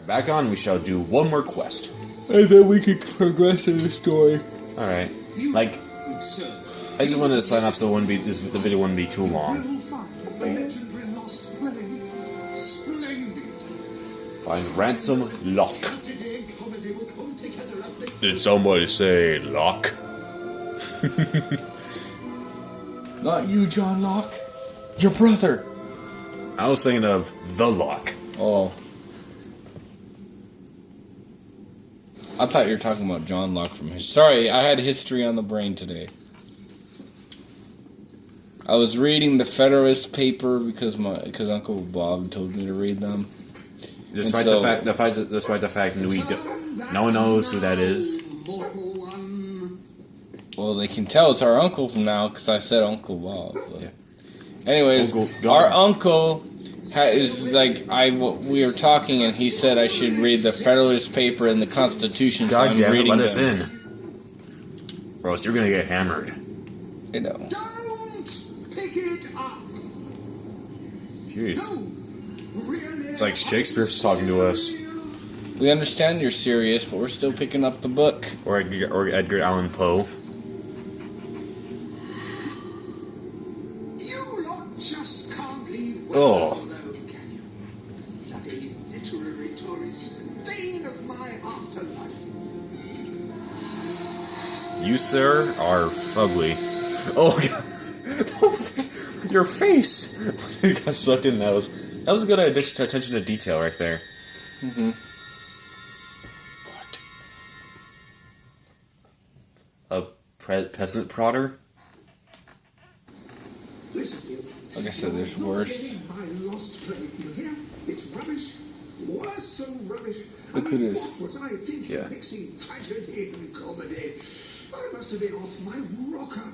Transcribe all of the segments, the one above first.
Back on, we shall do one more quest. And then we can progress in the story. Alright. Like, I just wanted to sign off so it wouldn't be, the video wouldn't be too long. Find ransom lock. Did somebody say lock? Not you, John Locke. Your brother. I was thinking of the lock. Oh. I thought you were talking about John Locke from history. Sorry, I had history on the brain today. I was reading the Federalist paper because Uncle Bob told me to read them. Despite the fact no one knows who that is. Well, they can tell it's our uncle from now because I said Uncle Bob. Yeah. Anyways, our uncle we were talking and he said I should read the Federalist paper and the Constitution. God damn it, let us them. in. Or else you're gonna get hammered. I know. Don't pick it up. Jeez. It's like Shakespeare's talking to us. We understand you're serious, but we're still picking up the book. Or Edgar Allan Poe. You lot just can't leave. Oh. Bloody literary tourist, vein of my afterlife. You, sir, are fugly. Oh, God. Your face! You got sucked in. That was a good attention to detail right there. Mm-hmm. What? A peasant prodder? Listen, you. Like I said, there's worse. My lost plane, you hear? It's rubbish. Worse than rubbish. Look who it is. What was I thinking? Yeah. Mixing tragedy and comedy. I must have been off my rocker.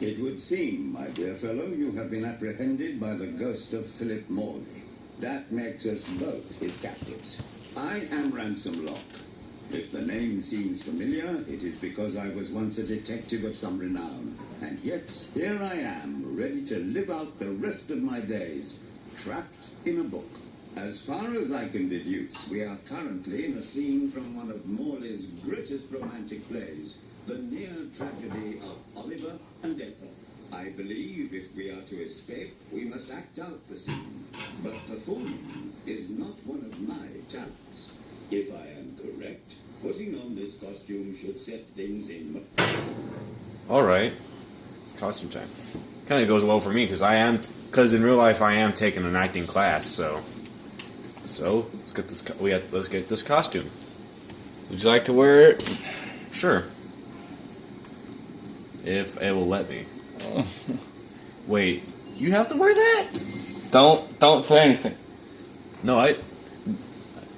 It would seem, my dear fellow, you have been apprehended by the ghost of Philip Morley. That makes us both his captives. I am Ransom Locke. If the name seems familiar, it is because I was once a detective of some renown. And yet, here I am, ready to live out the rest of my days, trapped in a book. As far as I can deduce, we are currently in a scene from one of Morley's greatest romantic plays, the near tragedy of Oliver and Ethel. I believe if we are to escape, we must act out the scene. But performing is not one of my talents. If I am correct, putting on this costume should set things in. Alright. It's costume time. Kind of goes well for me, because in real life I am taking an acting class, so let's get this costume. Would you like to wear it? Sure. If it will let me. Wait, you have to wear that? Don't say anything. No,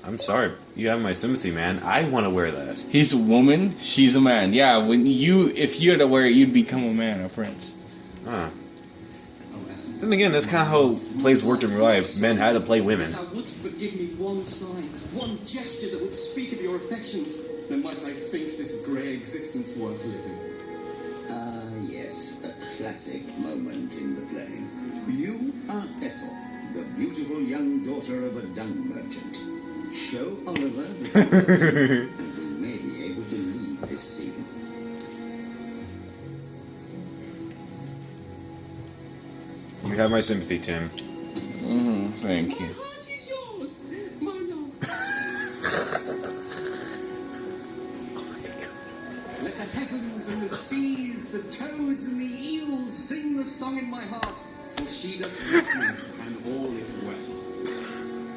I'm sorry. You have my sympathy, man. I want to wear that. He's a woman, she's a man. Yeah, if you had to wear it, you'd become a man, a prince. Huh. Then again, that's kind of how plays worked in real life. Men had to play women. Thou wouldst but give me one sign, one gesture that would speak of your affections, then might I think this grey existence worth living. Yes, a classic moment in the play. You are Ethel, the beautiful young daughter of a dung merchant. Show Oliver the and we may be able to leave this scene. You have my sympathy, Tim. Thank you. My heart is yours, my love. Let the heavens and the seas, the toads and the eels sing the song in my heart, for she doth love me, and all is well.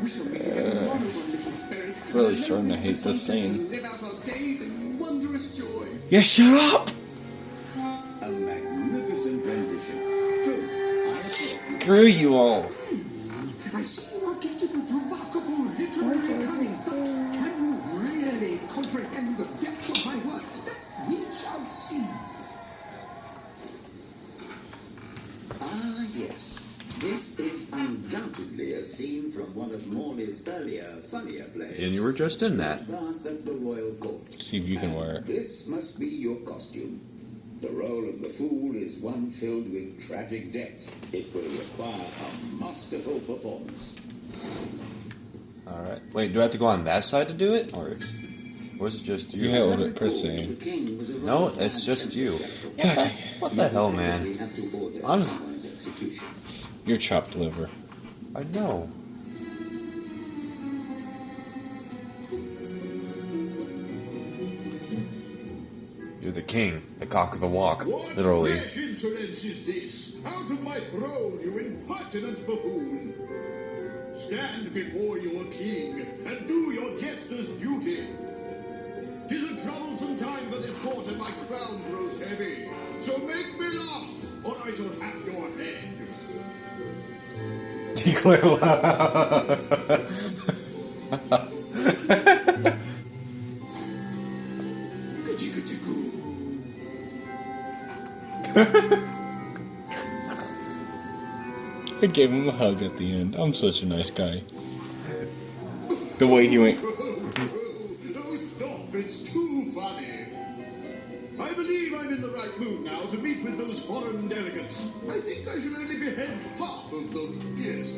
We shall meet again tomorrow, my little ferret. Really starting to hate this scene. To live out our days in wondrous joy. Yeah, shut up! A magnificent rendition. True, I Screw you all. I see you are gifted with remarkable literary cunning, but can you really comprehend the depths of my work? We shall see. Ah, yes. This is undoubtedly a scene from one of Morley's earlier, funnier plays. And you were just in that. Bath at the Royal Court. See if you can wear it. This must be your costume. The role of the fool is one filled with tragic death. It will require a master masterful performance. Alright. Wait, do I have to go on that side to do it? Or is it just you? You held it, press A. The king was a No, rather it's bad just you. God, What the hell, man? We have to order I'm- someone's execution. you're chopped liver. I know. You're the king, the cock of the walk, What literally. fresh insolence is this? Out of my throne, you impertinent buffoon! Stand before your king and do your jester's duty. 'Tis a troublesome time for this court, and my crown grows heavy. So make me laugh, or I shall have your head. Declare loud. I gave him a hug at the end. I'm such a nice guy. The way he went. Oh, stop, it's too funny. I believe I'm in the right mood now to meet with those foreign delegates. I think I shall only behead half of them, yes.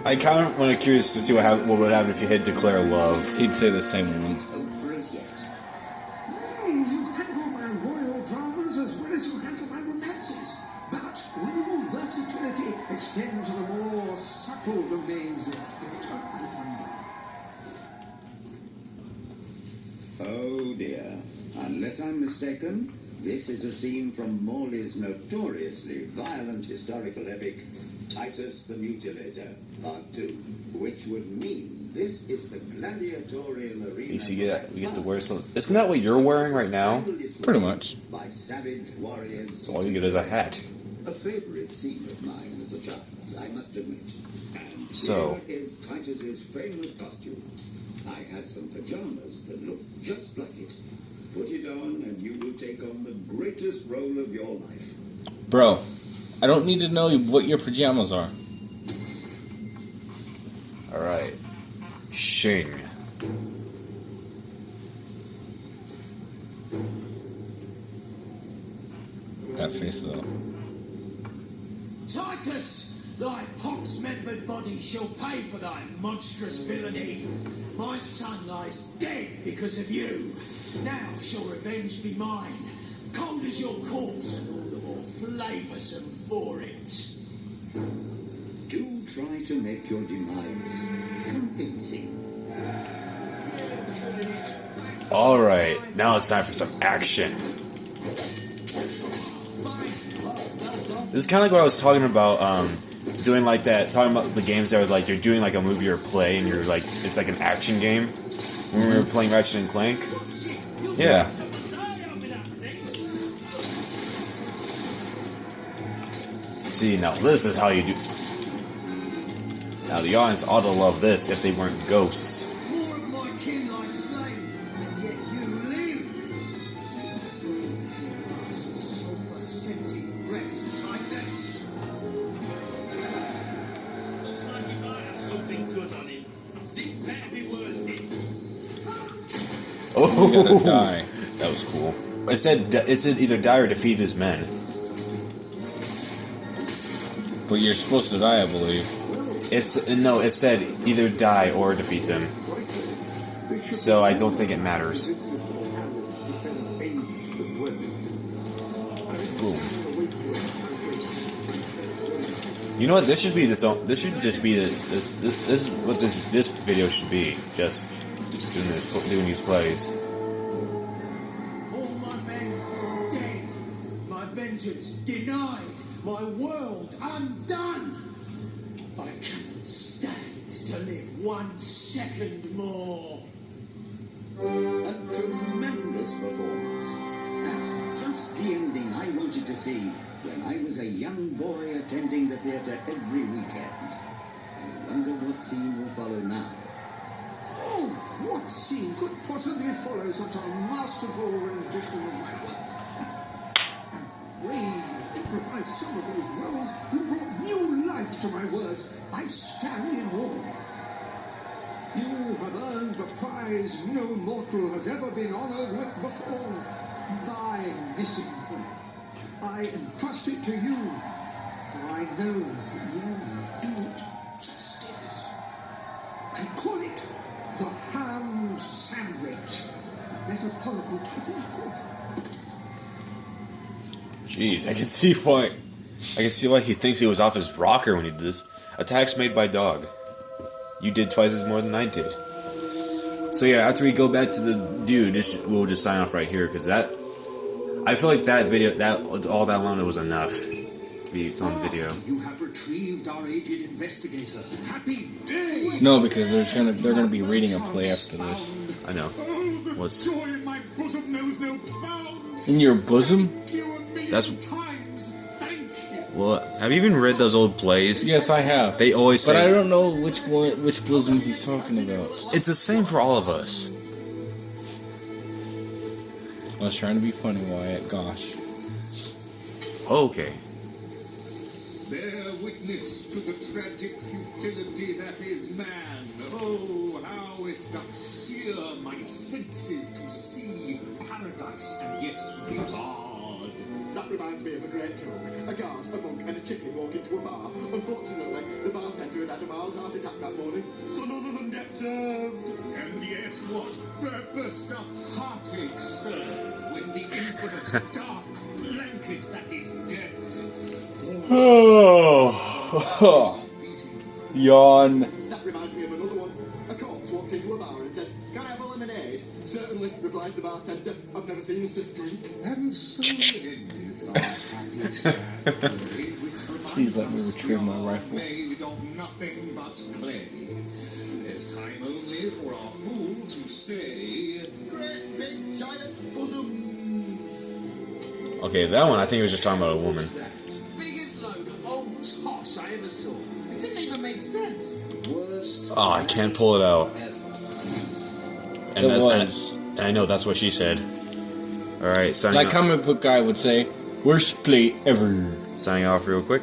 I kind of want to curious to see what would happen if you hit declare love. He'd say the same one. Hope for us yet. You handle my royal dramas as well as you handle my romances. But when your versatility extends to the more subtle domains of theatre, I find Oh dear. Unless I'm mistaken, this is a scene from Morley's notoriously violent historical epic, Titus the Mutilator, Part 2, which would mean this is the gladiatorial arena. You see, we get to wear some. Isn't that what you're wearing right now? Pretty much. By savage warriors. So all you get is a hat. A favorite scene of mine as a child, I must admit. And So- here is Titus's famous costume. I had some pajamas that looked just like it. Put it on and you will take on the greatest role of your life. Bro, I don't need to know what your pajamas are. Alright. Shing. That face though. Titus, thy pox-membered body shall pay for thy monstrous villainy. My son lies dead because of you. Now shall revenge be mine, cold as your corpse and all the more flavoursome for it. Do try to make your demise convincing. Alright, now it's time for some action. This is kind of like what I was talking about, doing like that, talking about the games that are like, you're doing like a movie or a play, and you're like, it's like an action game. When we were playing Ratchet and Clank. Yeah. See, now this is how you do. Now the audience ought to love this if they weren't ghosts. More of my kin lie slain, and yet you live. Sulphur-scented breath, Titus. Looks like he might have something good on him. This better be worth it. Oh, You gotta die. that was cool. It said either die or defeat his men. But you're supposed to die, I believe. It said either die or defeat them. So I don't think it matters. Boom. You know what? This should be this. This should just be this. This is what this video should be. Just doing these plays. All my men dead, my vengeance denied, my world undone. I cannot stand to live 1 second more. A tremendous performance. That's just the ending I wanted to see when I was a young boy attending the theatre every weekend. I wonder what scene will follow now. Oh, what scene could possibly follow such a masterful rendition of my work? And the way you improvised some of those roles, you brought new life to my words. I stand in awe. You have earned the prize no mortal has ever been honored with before. My missing work. I entrust it to you, for I know that you Jeez, I can see why. I can see why he thinks he was off his rocker when he did this. Attacks made by dog. You did twice as more than I did. So yeah, after we go back to the dude, we'll just sign off right here because that. I feel like that video, all that alone was enough. It's on video. You have retrieved our aged investigator. Happy day! No, because they're gonna be reading a play after this. I know. What's Joy in my bosom knows no bounds. In your bosom? Thank you a million That's- times. Thank you. well? Have you even read those old plays? Yes, I have. They always say. But I don't know which bosom he's talking about. It's the same for all of us. I was trying to be funny, Wyatt. Gosh. Okay. Bear witness to the tragic futility that is man. Oh, how it doth sear my senses to see paradise and yet to be hard. That reminds me of a great joke. A guard, a monk, and a chicken walk into a bar. Unfortunately, the bartender had a mild heart attack that morning, so none of them get served. And yet what purpose doth heartache serve when the infinite dark blanket that is death? Yawn. That reminds me of another one. A corpse walks into a bar and says, "Can I have a lemonade?" "Certainly," replied the bartender. "I've never seen a stiff drink." And so endeth our happy story, which Please let me reminds us retrieve my we are rifle. made of nothing but clay. There's time only for our fool to say, Great big giant bosoms. Okay, that one I think he was just talking about a woman. biggest load of old tosh I ever saw. It didn't even make sense. Worst Oh, I can't pull it out. And It that's, was. and I know that's what she said. Alright, signing, Like comic book guy would say, worst play ever. signing off real quick.